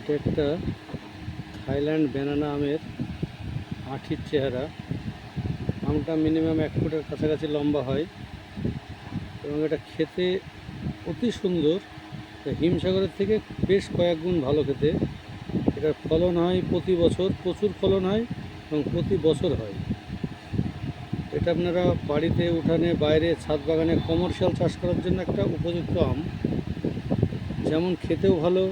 এটা একটা Thailand banana আমের আঁঠির চেহারা। আমটা মিনিমাম 1 ফুটের কাছাকাছি লম্বা হয় এবং এটা খেতে অতি সুন্দর। হিমসাগরের থেকে বেশ কয়েক গুণ ভালো খেতে। এটার ফলন হয় প্রতি বছর, প্রচুর ফলন হয় এবং প্রতি বছর হয়। এটা আপনারা বাড়িতে, উঠানে, বাইরে, ছাদ বাগানে কমার্শিয়াল চাষ করার জন্য একটা উপযুক্ত আম। যেমন খেতেও ভালো,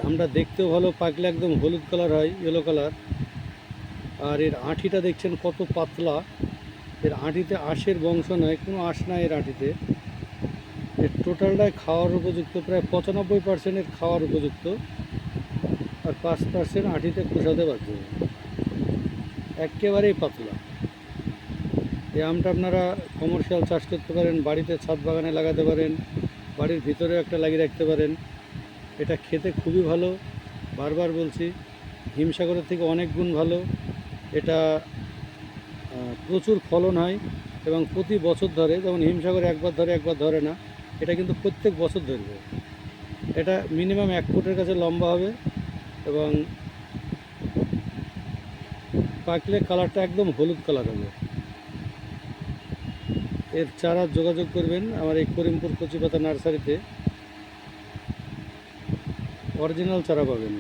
আমটা দেখতেও ভালো, পাকলে একদম হলুদ কালার হয়, ইয়েলো কালার। আর এর আঁঠিটা দেখছেন কত পাতলা। এর আঁঠিতে আঁশের বংশ নয়, কোনো আঁশ নাই এর আঁঠিতে। এর টোটালটাই খাওয়ার উপযুক্ত, প্রায় 95% এর খাওয়ার উপযুক্ত, আর 5% আঁঠিতে খোসাতে বাধ্য। একেবারেই পাতলা। এই আমটা আপনারা কমার্শিয়াল চাষ করতে পারেন, বাড়িতে ছাদ বাগানে লাগাতে পারেন, বাড়ির ভিতরেও একটা লাগিয়ে রাখতে পারেন। এটা খেতে খুবই ভালো, বারবার বলছি, হিমসাগরের থেকে অনেক গুণ ভালো। এটা প্রচুর ফলন হয় এবং প্রতি বছর ধরে, যেমন হিমসাগর একবার ধরে একবার ধরে না, এটা কিন্তু প্রত্যেক বছর ধরবে। এটা মিনিমাম 1 ফুটের কাছে লম্বা হবে এবং পাকলে কালারটা একদম হলুদ কালার হবে। এর চারা যোগাযোগ করবেন আমার এই করিমপুর কচিপাতা নার্সারিতে, অরিজিনাল চারা পাবেন।